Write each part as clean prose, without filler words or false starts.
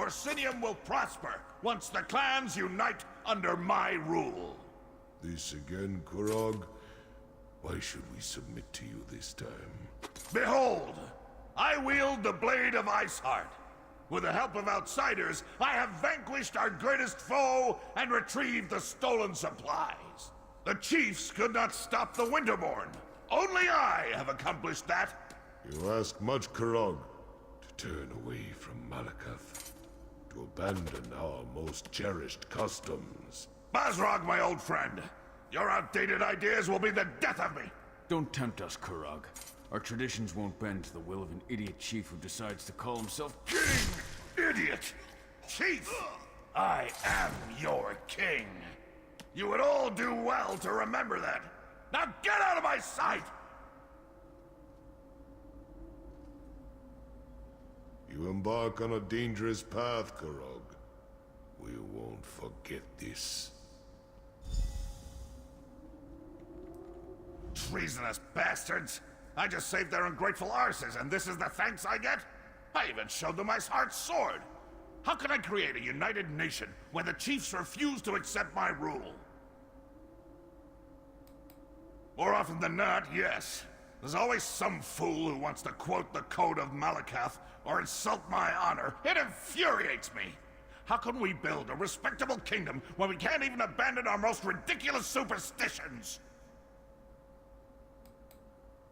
Orsinium will prosper once the clans unite under my rule. This again, Kurog? Why should we submit to you this time? Behold! I wield the Blade of Iceheart. With the help of outsiders, I have vanquished our greatest foe and retrieved the stolen supplies. The chiefs could not stop the Winterborn. Only I have accomplished that. You ask much, Kurog, to turn away from Malakath, to abandon our most cherished customs. Basrog, my old friend, your outdated ideas will be the death of me. Don't tempt us, Kurog. Our traditions won't bend to the will of an idiot chief who decides to call himself King! Idiot! Chief! I am your king. You would all do well to remember that. Now get out of my sight! You embark on a dangerous path, Kurog. We won't forget this. Treasonous bastards! I just saved their ungrateful arses, and this is the thanks I get? I even showed them Iceheart's sword! How can I create a united nation when the chiefs refuse to accept my rule? More often than not, yes. There's always some fool who wants to quote the Code of Malakath or insult my honor. It infuriates me! How can we build a respectable kingdom when we can't even abandon our most ridiculous superstitions?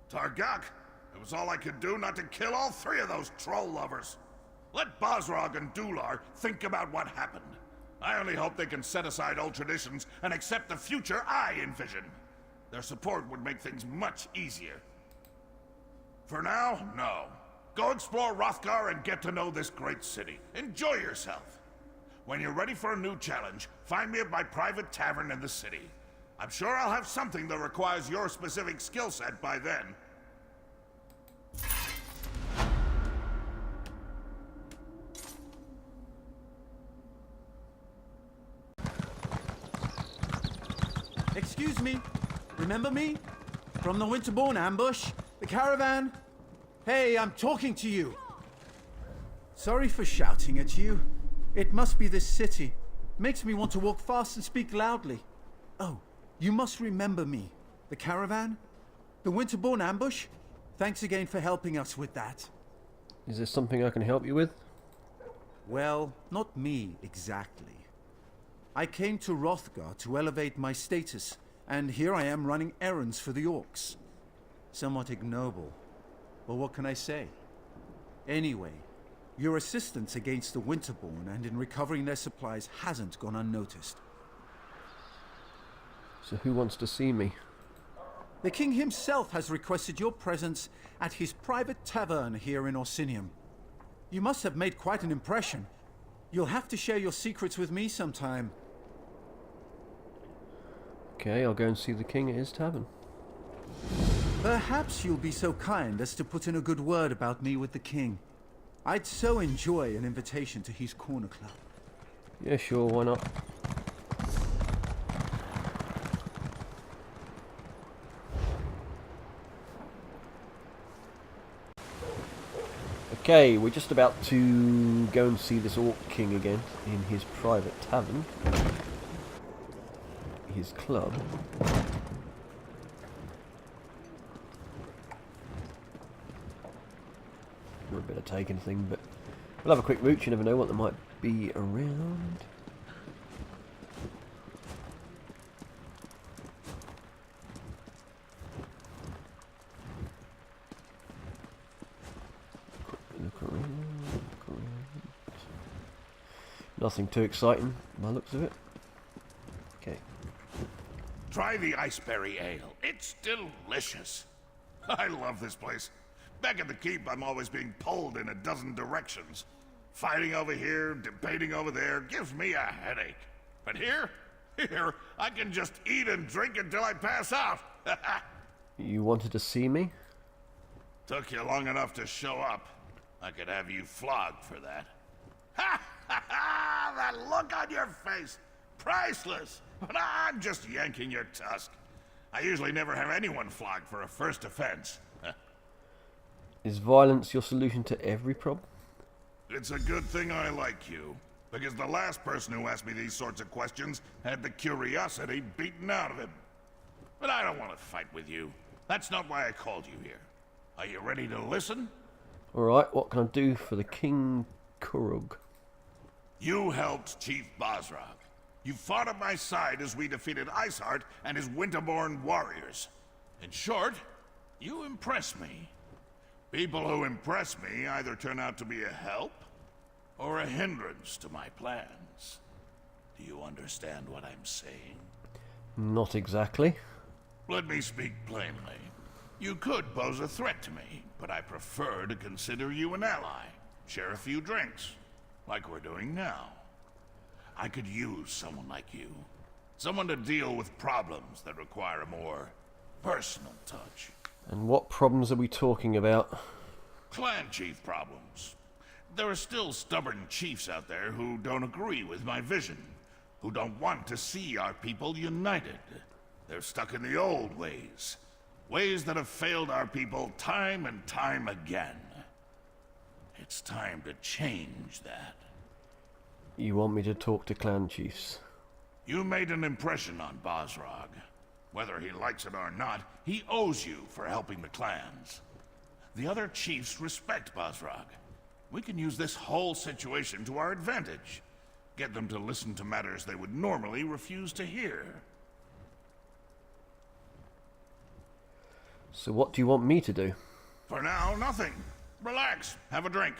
Targak, it was all I could do not to kill all three of those troll lovers. Let Basrog and Dular think about what happened. I only hope they can set aside old traditions and accept the future I envision. Their support would make things much easier. For now, no. Go explore Rothgar and get to know this great city. Enjoy yourself. When you're ready for a new challenge, find me at my private tavern in the city. I'm sure I'll have something that requires your specific skill set by then. Excuse me. Remember me? From the Winterborn ambush? The caravan? Hey, I'm talking to you. Sorry for shouting at you. It must be this city. Makes me want to walk fast and speak loudly. Oh, you must remember me. The caravan? The Winterborn ambush? Thanks again for helping us with that. Is there something I can help you with? Well, not me exactly. I came to Rothgar to elevate my status, and here I am running errands for the orcs. Somewhat ignoble, but what can I say? Anyway, your assistance against the Winterborn and in recovering their supplies hasn't gone unnoticed. So who wants to see me? The king himself has requested your presence at his private tavern here in Orsinium. You must have made quite an impression. You'll have to share your secrets with me sometime. Okay, I'll go and see the king at his tavern. Perhaps you'll be so kind as to put in a good word about me with the king. I'd so enjoy an invitation to his corner club. Yeah, sure, why not? Okay, we're just about to go and see this Orc King again in his private tavern. His club. Not a bit of taking thing, but we'll have a quick mooch, you never know what there might be around. Nothing too exciting by the looks of it. Okay. Try the Iceberry Ale. It's delicious. I love this place. Back at the keep, I'm always being pulled in a dozen directions. Fighting over here, debating over there, gives me a headache. But here, I can just eat and drink until I pass out. You wanted to see me? Took you long enough to show up. I could have you flogged for that. Ha ha ha! That look on your face! Priceless! But I'm just yanking your tusk. I usually never have anyone flogged for a first offense. Is violence your solution to every problem? It's a good thing I like you, because the last person who asked me these sorts of questions had the curiosity beaten out of him. But I don't want to fight with you. That's not why I called you here. Are you ready to listen? Alright, what can I do for the King Kurug? You helped Chief Bosrog. You fought at my side as we defeated Iceheart and his Winterborn warriors. In short, you impress me. People who impress me either turn out to be a help or a hindrance to my plans. Do you understand what I'm saying? Not exactly. Let me speak plainly. You could pose a threat to me, but I prefer to consider you an ally. Share a few drinks, like we're doing now. I could use someone like you. Someone to deal with problems that require a more personal touch. And what problems are we talking about? Clan chief problems. There are still stubborn chiefs out there who don't agree with my vision, who don't want to see our people united. They're stuck in the old ways. Ways that have failed our people time and time again. It's time to change that. You want me to talk to clan chiefs? You made an impression on Bosrog. Whether he likes it or not, he owes you for helping the clans. The other chiefs respect Bosrog. We can use this whole situation to our advantage. Get them to listen to matters they would normally refuse to hear. So what do you want me to do? For now, nothing. Relax, have a drink.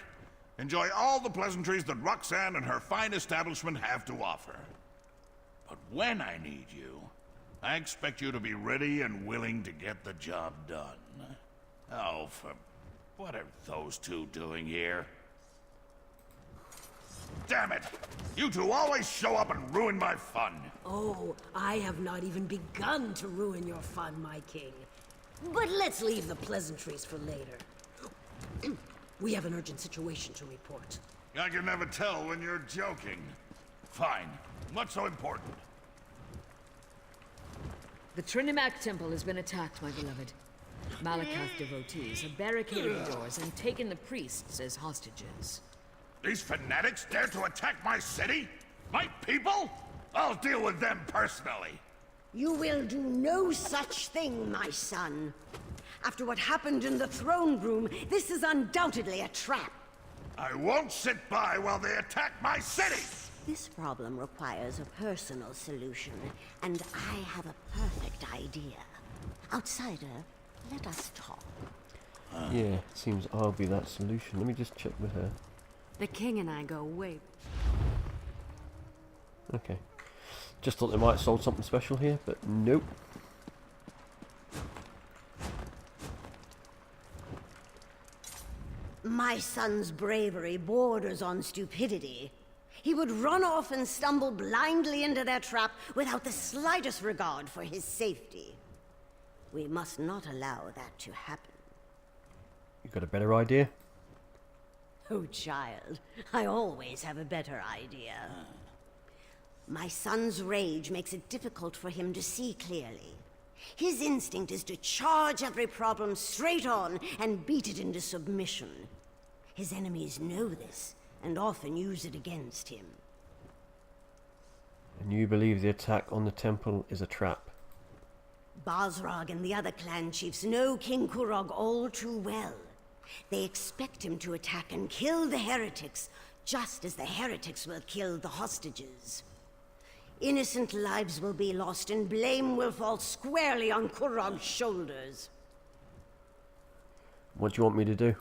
Enjoy all the pleasantries that Roxanne and her fine establishment have to offer. But when I need you, I expect you to be ready and willing to get the job done. Oh, what are those two doing here? Damn it! You two always show up and ruin my fun. Oh, I have not even begun to ruin your fun, my king. But let's leave the pleasantries for later. We have an urgent situation to report. I can never tell when you're joking. Fine. What's so important? The Trinimac Temple has been attacked, my beloved. Malakath devotees have barricaded the doors and taken the priests as hostages. These fanatics dare to attack my city? My people? I'll deal with them personally. You will do no such thing, my son. After what happened in the throne room, this is undoubtedly a trap. I won't sit by while they attack my city! This problem requires a personal solution, and I have a perfect idea. Outsider, let us talk. Yeah, it seems I'll be that solution. Let me just check with her. The king and I go way... Okay. Just thought they might have sold something special here, but nope. My son's bravery borders on stupidity. He would run off and stumble blindly into their trap without the slightest regard for his safety. We must not allow that to happen. You got a better idea? Oh, child, I always have a better idea. My son's rage makes it difficult for him to see clearly. His instinct is to charge every problem straight on and beat it into submission. His enemies know this and often use it against him. And you believe the attack on the temple is a trap? Bosrog and the other clan chiefs know King Kurog all too well. They expect him to attack and kill the heretics, just as the heretics will kill the hostages. Innocent lives will be lost and blame will fall squarely on Kurog's shoulders. What do you want me to do?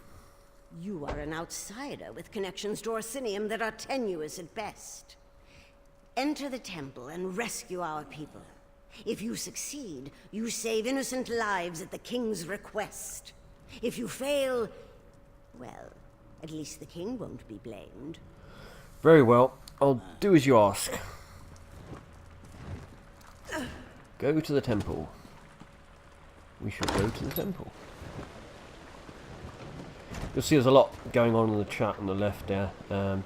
You are an outsider with connections to Orsinium that are tenuous at best. Enter the temple and rescue our people. If you succeed, you save innocent lives at the king's request. If you fail, well, at least the king won't be blamed. Very well. I'll do as you ask. Go to the temple. We shall go to the temple. You'll see there's a lot going on in the chat on the left there.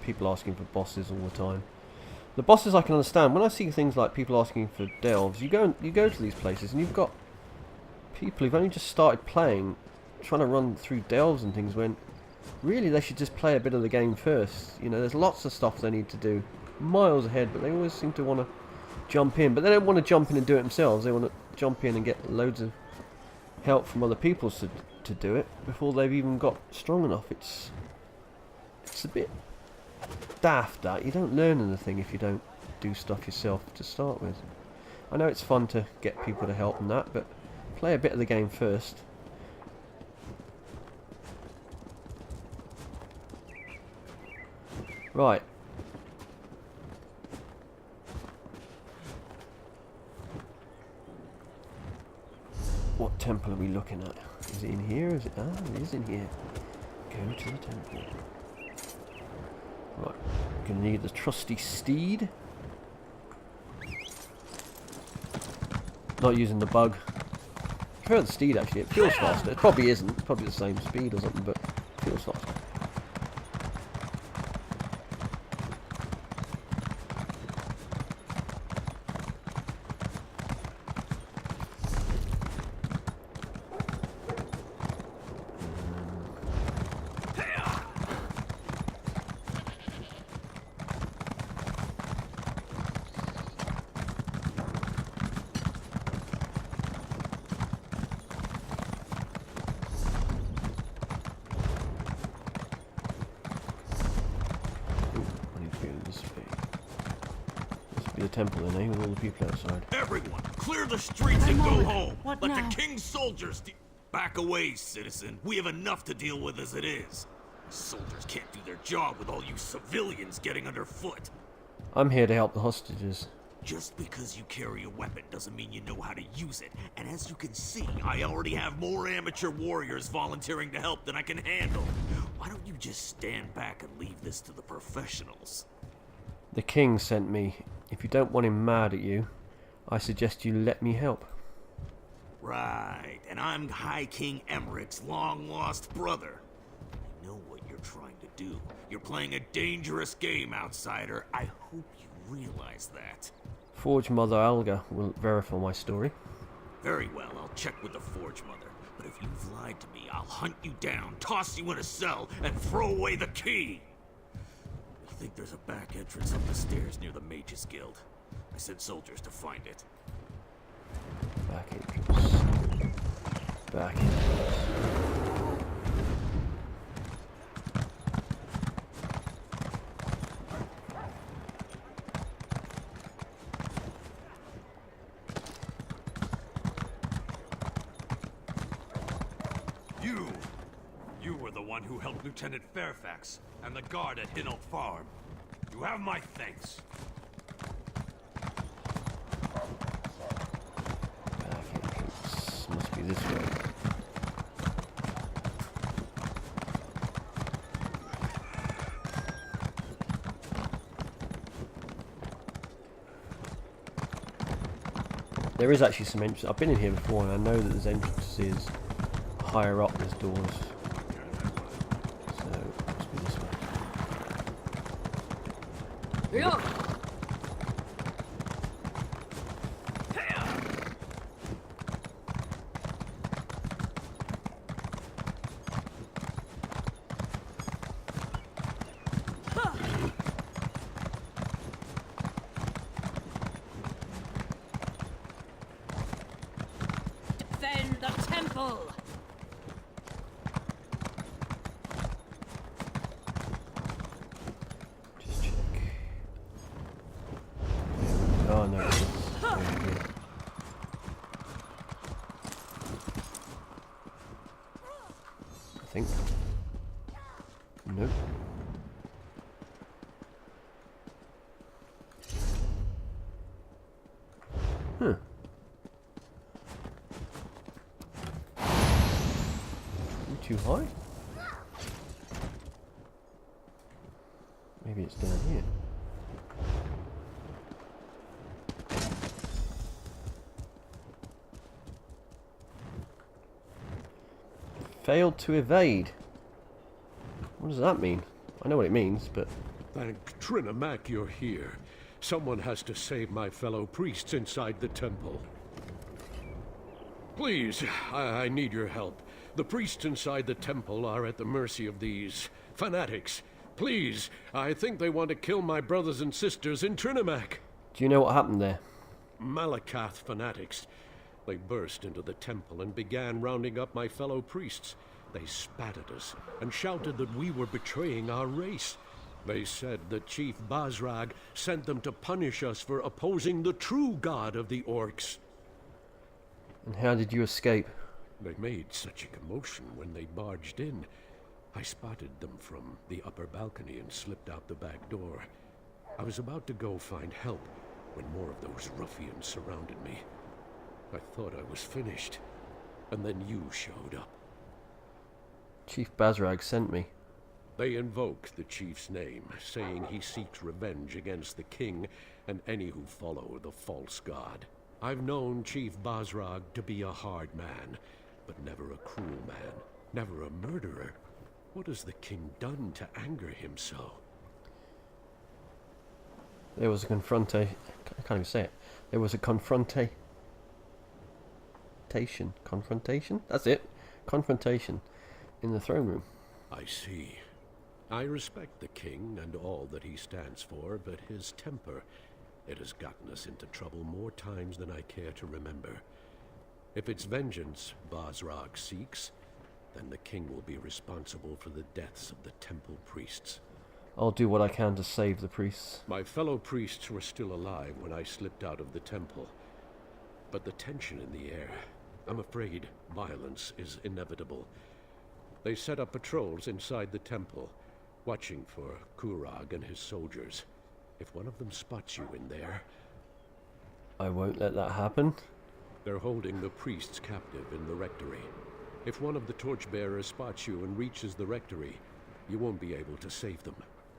People asking for bosses all the time. The bosses I can understand. When I see things like people asking for delves, you go to these places and you've got people who've only just started playing, trying to run through delves and things when Really, they should just play a bit of the game first. You know, there's lots of stuff they need to do, miles ahead, but they always seem to want to jump in. But they don't want to jump in and do it themselves. They want to jump in and get loads of help from other people to do it before they've even got strong enough. It's a bit daft that you don't learn anything if you don't do stuff yourself to start with. I know it's fun to get people to help and that, but play a bit of the game first. Right. What temple are we looking at? Is it in here? Is it? Ah, it is in here. Go to the temple. Right. Gonna need the trusty steed. Not using the bug. I prefer the steed actually. It feels faster. It probably isn't. It's probably the same speed or something, but it feels faster. The temple then, eh, with all the people outside. Everyone, clear the streets and go home. Let the king's soldiers back away, citizen. We have enough to deal with as it is. Soldiers can't do their job with all you civilians getting underfoot. I'm here to help the hostages. Just because you carry a weapon doesn't mean you know how to use it. And as you can see, I already have more amateur warriors volunteering to help than I can handle. Why don't you just stand back and leave this to the professionals? The king sent me. If you don't want him mad at you, I suggest you let me help. Right, and I'm High King Emmerich's long-lost brother. I know what you're trying to do. You're playing a dangerous game, outsider. I hope you realize that. Forge Mother Alga will verify my story. Very well, I'll check with the Forge Mother. But if you've lied to me, I'll hunt you down, toss you in a cell, and throw away the key! I think there's a back entrance up the stairs near the Mages Guild. I sent soldiers to find it. Back entrance. Back entrance. You were the one who helped Lieutenant Fairfax and the guard at Hinault Farm. You have my thanks. Back entrance. Must be this way. There is actually some entrance. I've been in here before and I know that there's entrances higher up. There's doors. So, it must be this way. Yeah. Defend the temple! Just check. Oh no, it's over here. I think. Nope. Huh. Too high? Maybe it's down here. Failed to evade. What does that mean? I know what it means, but... Thank Trinamak you're here. Someone has to save my fellow priests inside the temple. Please, I need your help. The priests inside the temple are at the mercy of these fanatics. Please, I think they want to kill my brothers and sisters in Trinimac. Do you know what happened there? Malakath fanatics. They burst into the temple and began rounding up my fellow priests. They spat at us and shouted that we were betraying our race. They said that Chief Basrag sent them to punish us for opposing the true god of the orcs. And how did you escape? They made such a commotion when they barged in. I spotted them from the upper balcony and slipped out the back door. I was about to go find help when more of those ruffians surrounded me. I thought I was finished, and then you showed up. Chief Basrag sent me. They invoke the chief's name, saying he seeks revenge against the king and any who follow the false god. I've known Chief Basrag to be a hard man, but never a cruel man, never a murderer. What has the king done to anger him so? There was a confrontation. I can't even say it. There was a confrontation. That's it. Confrontation in the throne room. I see. I respect the king and all that he stands for, but his temper, it has gotten us into trouble more times than I care to remember. If it's vengeance Basrag seeks, then the king will be responsible for the deaths of the temple priests. I'll do what I can to save the priests. My fellow priests were still alive when I slipped out of the temple. But the tension in the air, I'm afraid violence is inevitable. They set up patrols inside the temple, watching for Kurag and his soldiers. If one of them spots you in there... I won't let that happen. They're holding the priests captive in the rectory. If one of the torchbearers spots you and reaches the rectory, you won't be able to save them.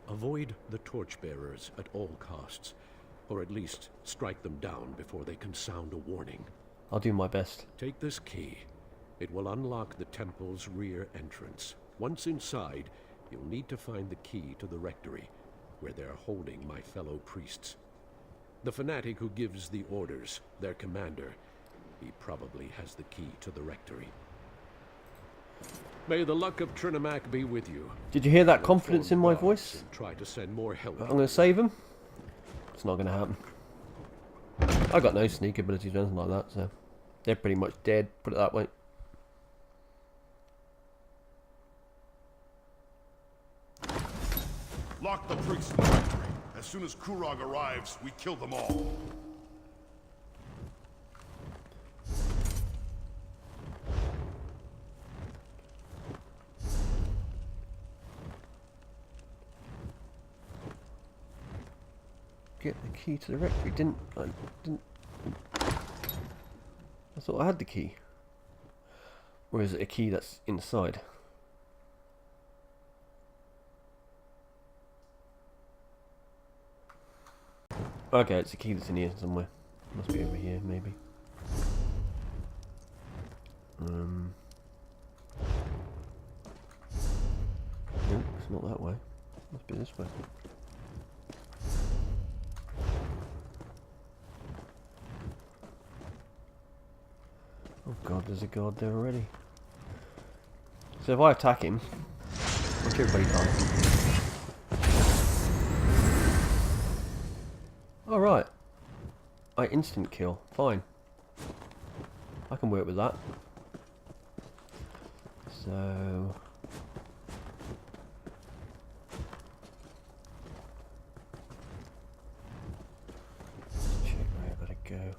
Avoid the torchbearers at all costs, or at least strike them down before they can sound a warning. I'll do my best. Take this key. It will unlock the temple's rear entrance. Once inside, you'll need to find the key to the rectory, where they're holding my fellow priests. The fanatic who gives the orders, their commander, he probably has the key to the rectory. May the luck of Trinimac be with you. Did you hear that confidence in my voice? Try to send more help. I'm going to save him. It's not going to happen. I got no sneak abilities or anything like that, so they're pretty much dead, put it that way. Lock the priests in the rectory. As soon as Kurag arrives, we kill them all. Get the key to the rectory. I thought I had the key. Or is it a key that's inside? Okay, it's a key that's in here somewhere. Must be over here, maybe. Nope, it's not that way. Must be this way. Oh god, there's a guard there already. So if I attack him, watch everybody die. Alright. I instant kill. Fine. I can work with that. So... let's check where I gotta go.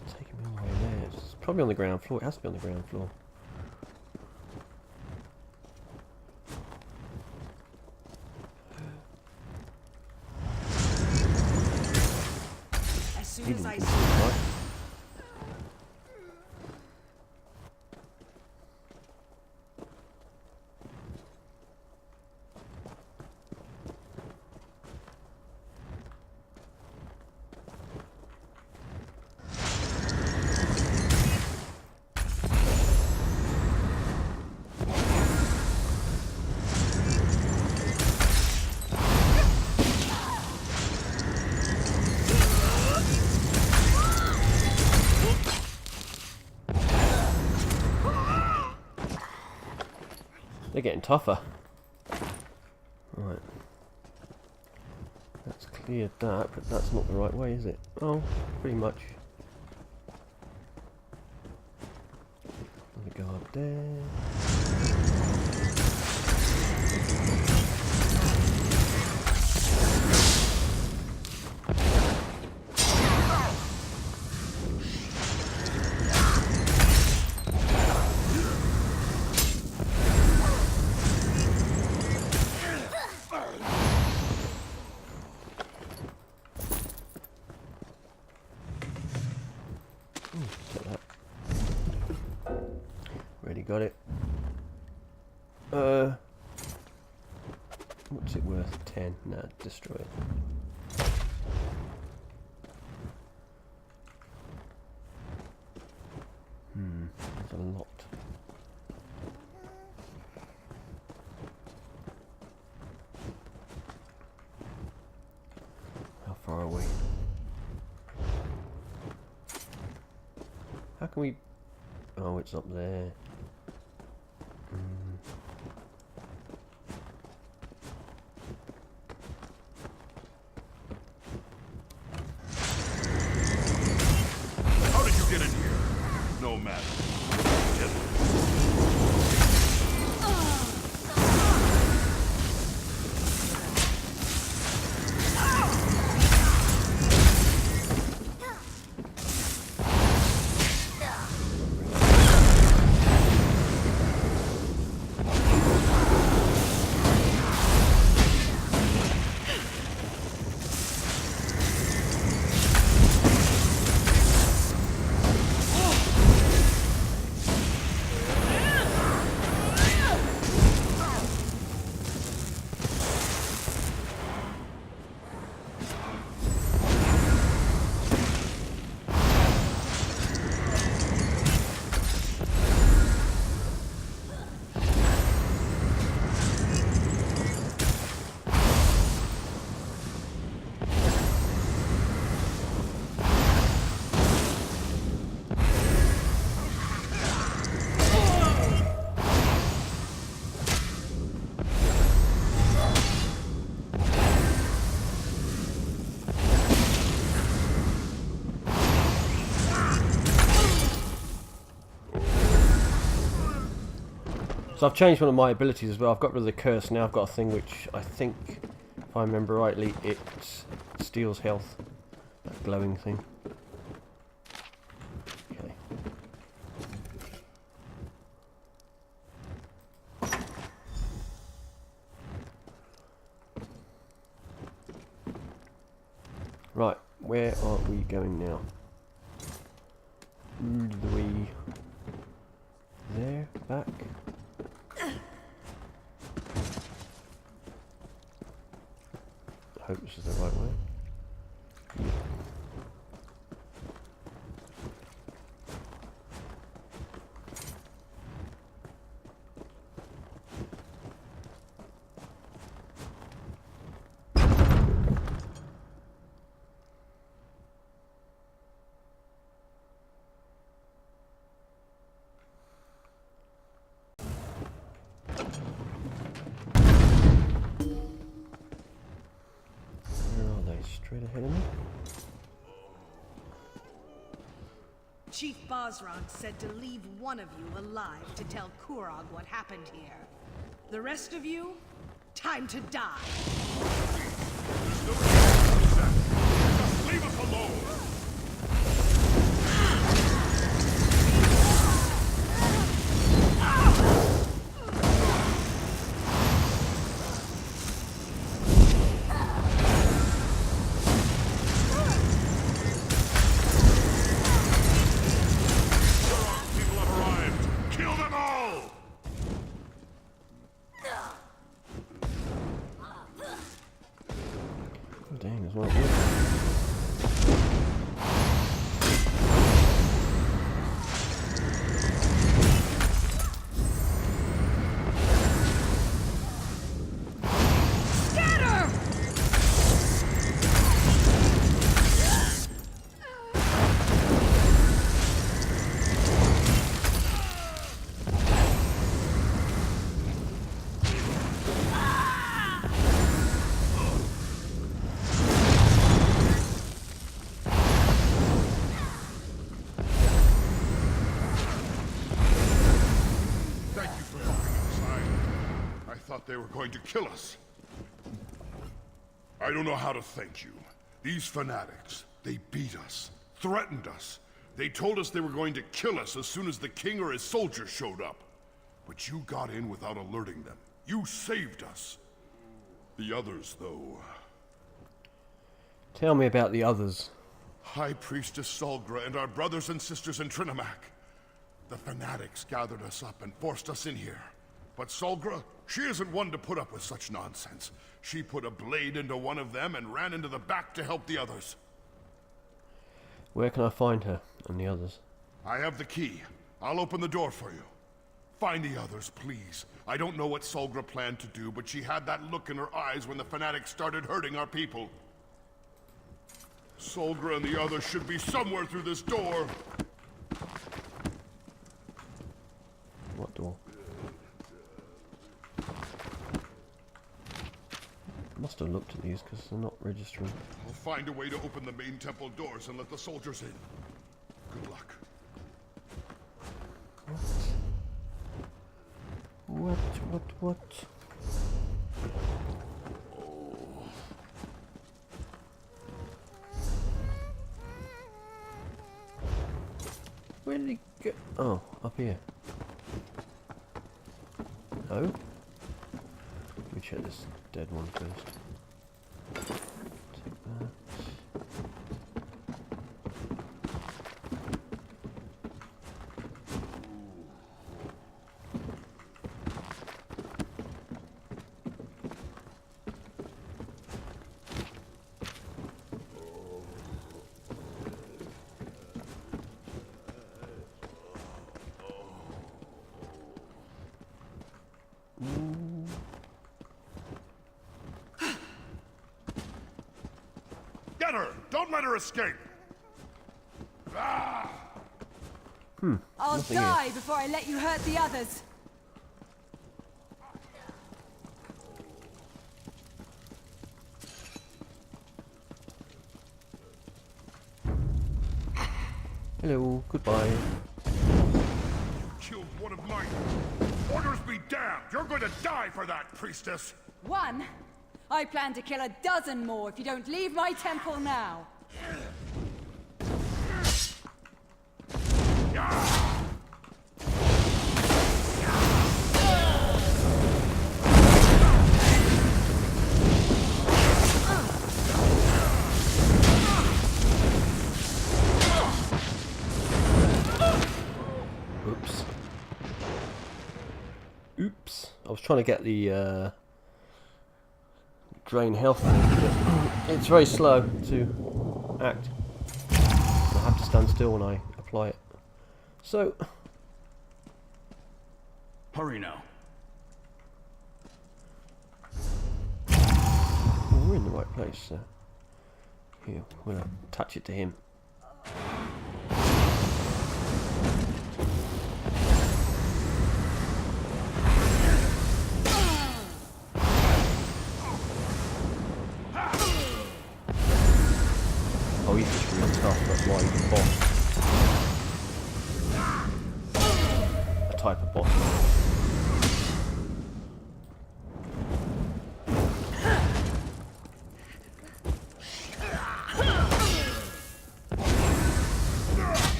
It's taking me all the way there. It's probably on the ground floor. It has to be on the ground floor. As soon He as didn't I do see it, right? getting tougher. Right. That's cleared that, but that's not the right way, is it? Oh, pretty much. The guard there. Take that. Already got it. What's it worth? 10. Nah, destroy it. That's a lot. How far are we? How can we... Oh, it's up there. How did you get in here? No matter. So I've changed one of my abilities as well. I've got rid of the curse now. I've got a thing which I think, if I remember rightly, it steals health. That glowing thing. Okay. Right, where are we going now? We there, back. I hope this is the right way. Yeah. Straight ahead of me. Chief Basrog said to leave one of you alive to tell Kurog what happened here. The rest of you, time to die. There's no need to that. Just leave us alone. Dang, there's one here. thought they were going to kill us. I don't know how to thank you. These fanatics, they beat us, threatened us. They told us they were going to kill us as soon as the king or his soldiers showed up. But you got in without alerting them. You saved us. The others, though... Tell me about the others. High Priestess Solgra and our brothers and sisters in Trinimac. The fanatics gathered us up and forced us in here. But Solgra, she isn't one to put up with such nonsense. She put a blade into one of them and ran into the back to help the others. Where can I find her and the others? I have the key. I'll open the door for you. Find the others, please. I don't know what Solgra planned to do, but she had that look in her eyes when the fanatics started hurting our people. Solgra and the others should be somewhere through this door. What door? Must have looked at these because they're not registering. I'll find a way to open the main temple doors and let the soldiers in. Good luck. What? Where did he go? Oh, up here. No? Let me check this dead one first. Take that. Get her! Don't let her escape! Ah! I'll Nothing die here. before I let you hurt the others. Hello, goodbye. Killed one of mine. Orders be damned! You're going to die for that, priestess! One? I plan to kill a dozen more if you don't leave my temple now. Oops. Oops. I was trying to get the drain health, but it's very slow to act. I have to stand still when I apply it. So, Hurry now. well, we're in the right place. So here, we'll attach it to him. Oh, he's just real tough, that's why he's a boss. A type of boss.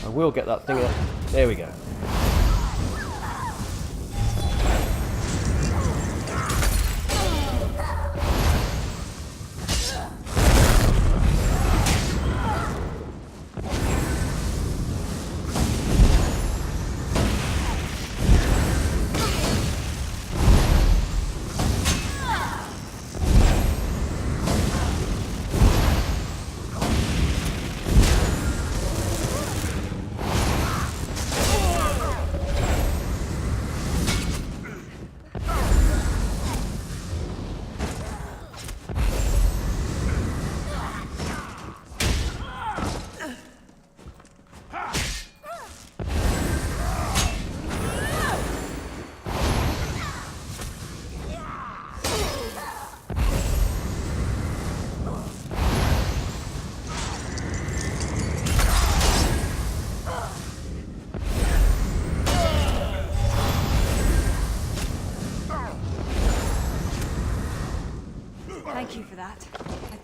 I will get that thing out. There we go.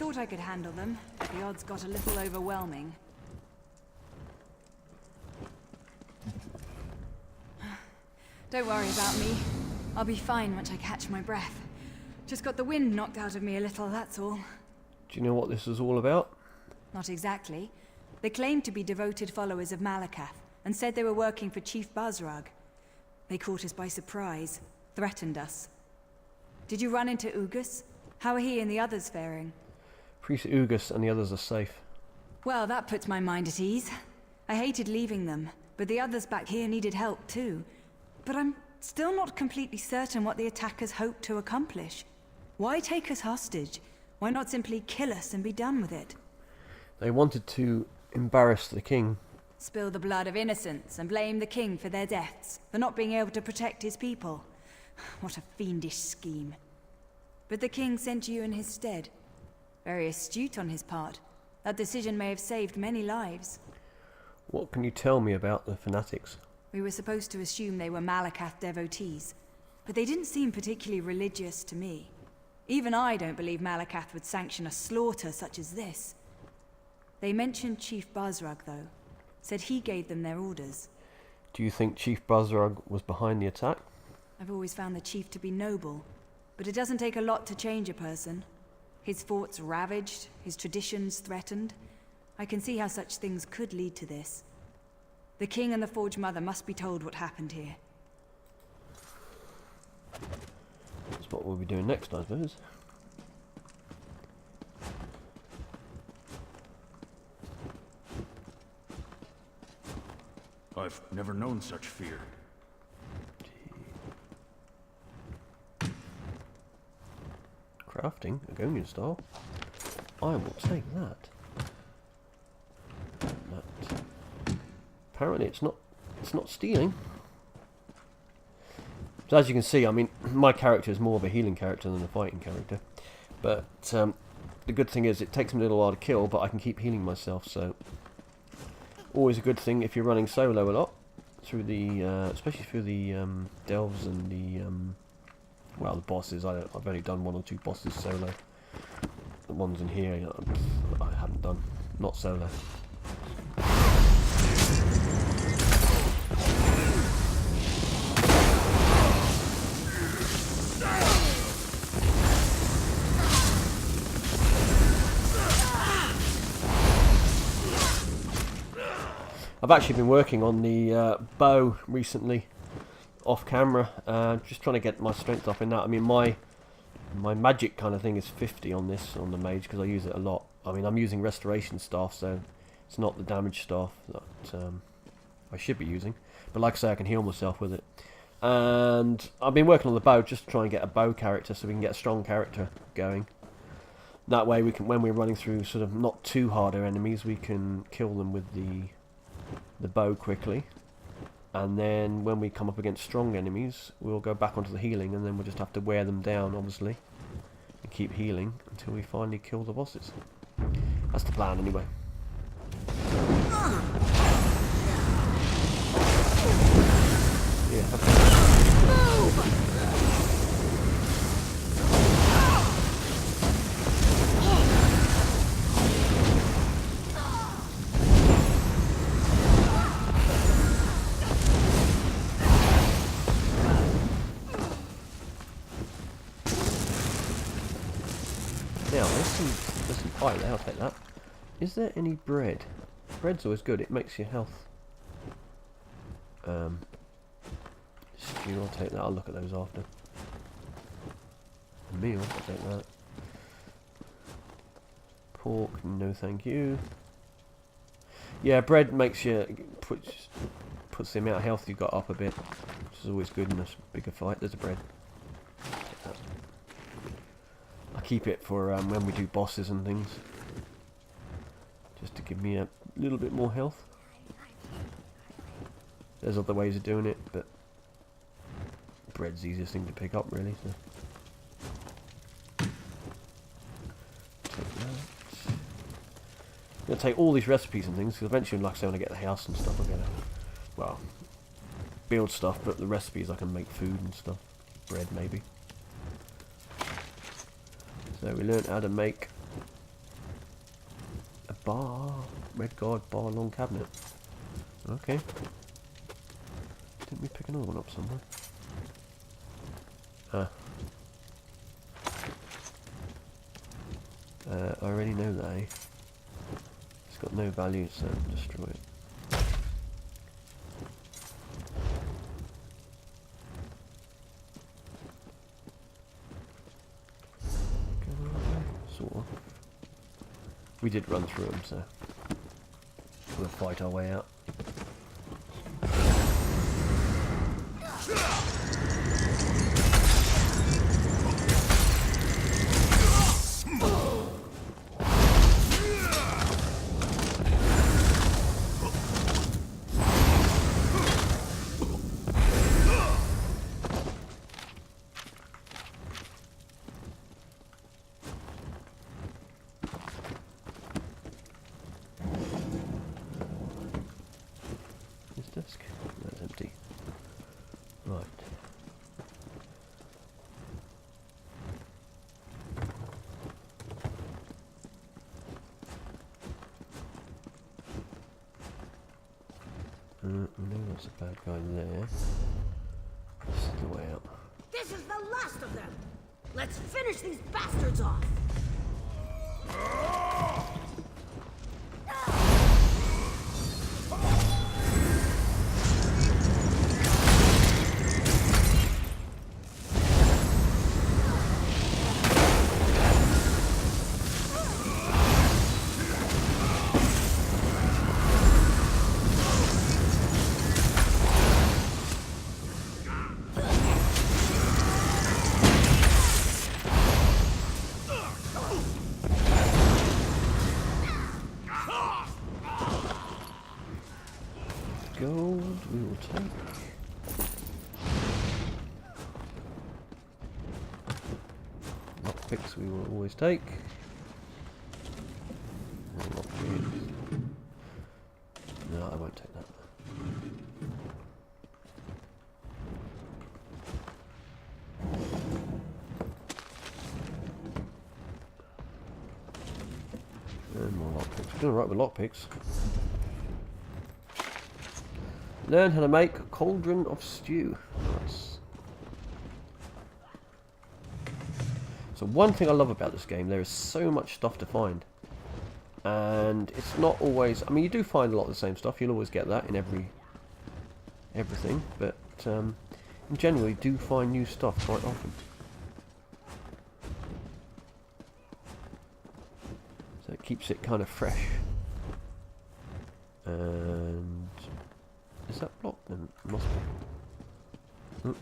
thought I could handle them, but the odds got a little overwhelming. Don't worry about me. I'll be fine once I catch my breath. Just got the wind knocked out of me a little, that's all. Do you know what this is all about? Not exactly. They claimed to be devoted followers of Malakath, and said they were working for Chief Bazrag. They caught us by surprise, threatened us. Did you run into Ugus? How are he and the others faring? Priest Ugus and the others are safe. Well, that puts my mind at ease. I hated leaving them, but the others back here needed help too. But I'm still not completely certain what the attackers hoped to accomplish. Why take us hostage? Why not simply kill us and be done with it? They wanted to embarrass the king. Spill the blood of innocents and blame the king for their deaths, for not being able to protect his people. What a fiendish scheme. But the king sent you in his stead. Very astute on his part. That decision may have saved many lives. What can you tell me about the fanatics? We were supposed to assume they were Malakath devotees, but they didn't seem particularly religious to me. Even I don't believe Malakath would sanction a slaughter such as this. They mentioned Chief Bazrag, though. Said he gave them their orders. Do you think Chief Bazrag was behind the attack? I've always found the chief to be noble, but it doesn't take a lot to change a person. His forts ravaged, his traditions threatened. I can see how such things could lead to this. The king and the Forge Mother must be told what happened here. That's what we'll be doing next, I suppose. I've never known such fear. Crafting, Agonian style. I will take that. Apparently it's not stealing. So as you can see, I mean, my character is more of a healing character than a fighting character. But the good thing is it takes me a little while to kill, but I can keep healing myself, so always a good thing if you're running solo a lot through the especially through the delves and the well, the bosses. I've only done 1 or 2 bosses solo. The ones in here I haven't done, not solo. I've actually been working on the bow recently, off camera, just trying to get my strength up in that. I mean, my magic kind of thing is 50 on this, on the mage, because I use it a lot. I mean, I'm using restoration staff, so it's not the damage staff that I should be using. But like I say, I can heal myself with it. And I've been working on the bow just to try and get a bow character, so we can get a strong character going. That way, we can, when we're running through sort of not too harder enemies, we can kill them with the bow quickly, and then when we come up against strong enemies we'll go back onto the healing, and then we'll just have to wear them down obviously and keep healing until we finally kill the bosses. That's the plan anyway. Yeah, okay. Now, there's some pie there, I'll take that. Is there any bread? Bread's always good, it makes your health. Stew, I'll take that, I'll look at those after. Meal, I'll take that. Pork, no thank you. Yeah, bread makes you, puts the amount of health you've got up a bit, which is always good in a bigger fight. There's a bread. Take that. I keep it for when we do bosses and things, just to give me a little bit more health. There's other ways of doing it, but bread's the easiest thing to pick up really. So. Take that. I'm going to take all these recipes and things, because eventually, like I say, when I get the house and stuff, I'm going to, well, build stuff, but the recipes I can make food and stuff. Bread maybe. So we learned how to make bar. Red guard bar long cabinet. Okay. Didn't we pick another one up somewhere? Ah. I already know that, eh? It's got no value, so destroy it. Sort of. We did run through them, so we'll fight our way out. Desk. That's empty. Right. We know there's a bad guy there. This is the way out. This is the last of them! Let's finish these bastards off! Gold we will take. Lockpicks we will always take. Lockpicks. No, I won't take that. And more lockpicks. We're doing alright with lockpicks. Learn how to make a cauldron of stew. Nice. So one thing I love about this game, there is so much stuff to find. And it's not always... I mean, you do find a lot of the same stuff. You'll always get that in everything. But in general, you do find new stuff quite often. So it keeps it kind of fresh. And... is that blocked? Then it must be. Oh.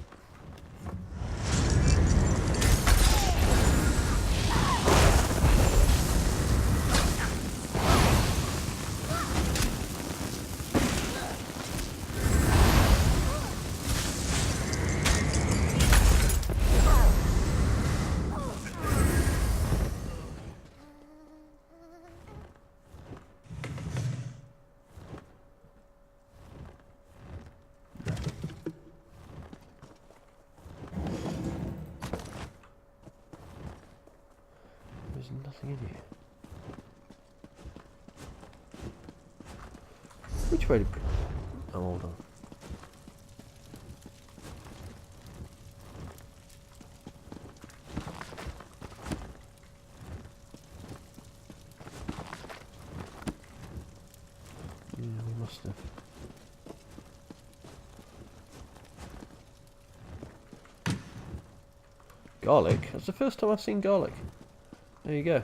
There's nothing in here. Which way to... oh, hold on. Yeah, we must have. Garlic? That's the first time I've seen garlic. There you go.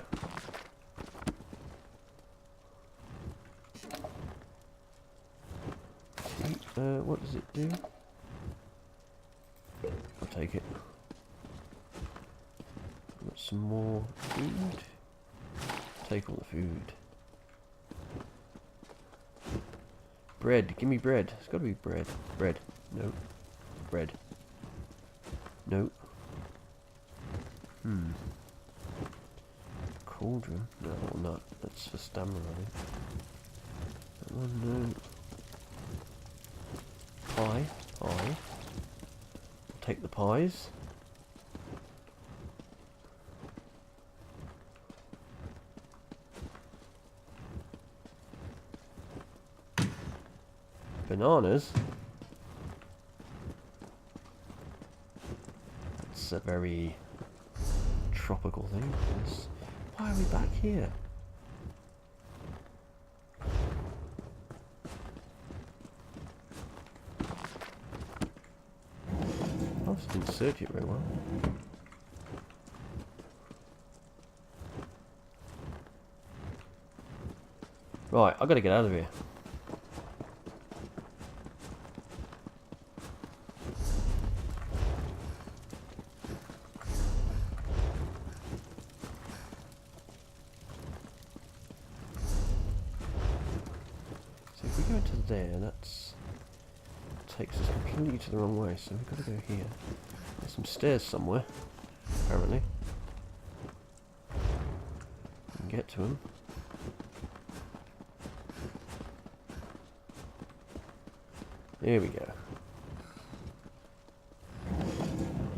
What does it do? I'll take it. Got some more food. Take all the food. Bread. Give me bread. It's got to be bread. Bread. No. Bread. No. Cauldron? No, that one not. That's for stamina, I think. That one, no. Pie. Pie. Take the pies. Bananas? It's a very tropical thing. Why are we back here? I just didn't search it very well. Right, I've got to get out of here. So if we go into there, that's takes us completely to the wrong way, so we've got to go here. There's some stairs somewhere, apparently. We can get to them. Here we go.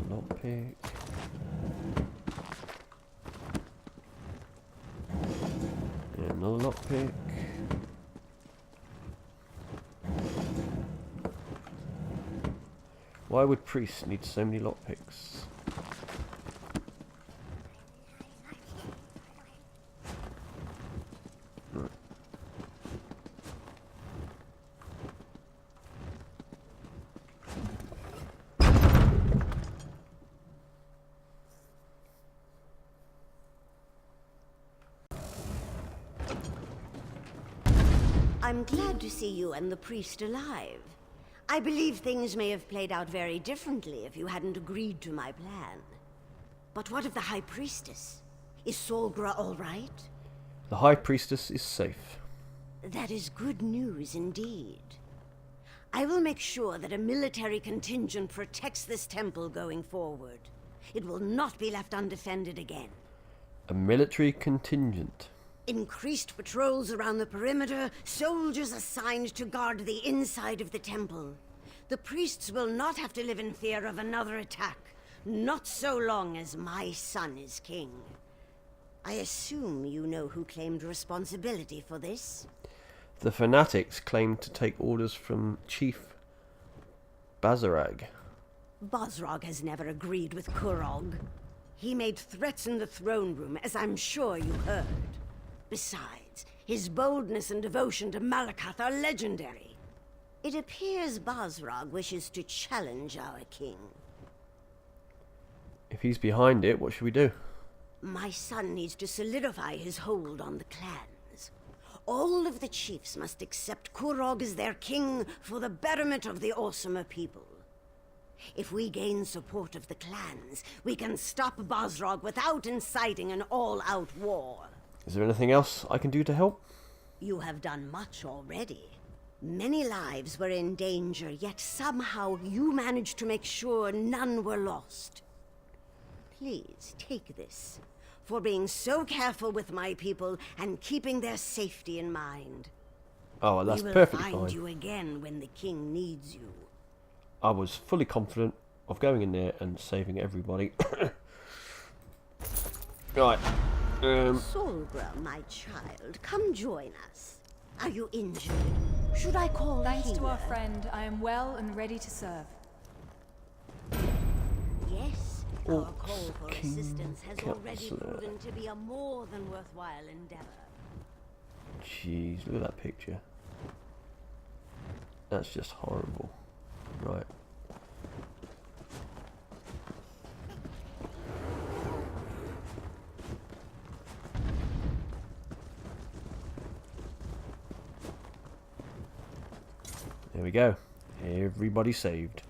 Lockpick. Yeah, another lockpick. Why would priests need so many lockpicks? Right. I'm glad to see you and the priest alive. I believe things may have played out very differently if you hadn't agreed to my plan. But what of the High Priestess? Is Solgra all right? The High Priestess is safe. That is good news indeed. I will make sure that a military contingent protects this temple going forward. It will not be left undefended again. A military contingent. Increased patrols around the perimeter, soldiers assigned to guard the inside of the temple. The priests will not have to live in fear of another attack, not so long as my son is king. I assume you know who claimed responsibility for this? The fanatics claimed to take orders from Chief Bazarag. Bosrog has never agreed with Kurog. He made threats in the throne room, as I'm sure you heard. Besides, his boldness and devotion to Malakath are legendary. It appears Bosrog wishes to challenge our king. If he's behind it, what should we do? My son needs to solidify his hold on the clans. All of the chiefs must accept Kurog as their king for the betterment of the Orsimer people. If we gain support of the clans, we can stop Bosrog without inciting an all-out war. Is there anything else I can do to help? You have done much already. Many lives were in danger, yet somehow you managed to make sure none were lost. Please, take this, for being so careful with my people and keeping their safety in mind. Oh, well, that's we will perfectly find fine. you again when the king needs you. I was fully confident of going in there and saving everybody. Right. Solgra, my child, come join us. Are you injured? Should I call Thanks to our healer? friend, I am well and ready to serve. Yes, our Orcs, call for King assistance has already Counselor. proven to be a more than worthwhile endeavor. Jeez, look at that picture. That's just horrible. Right. There we go. Everybody saved.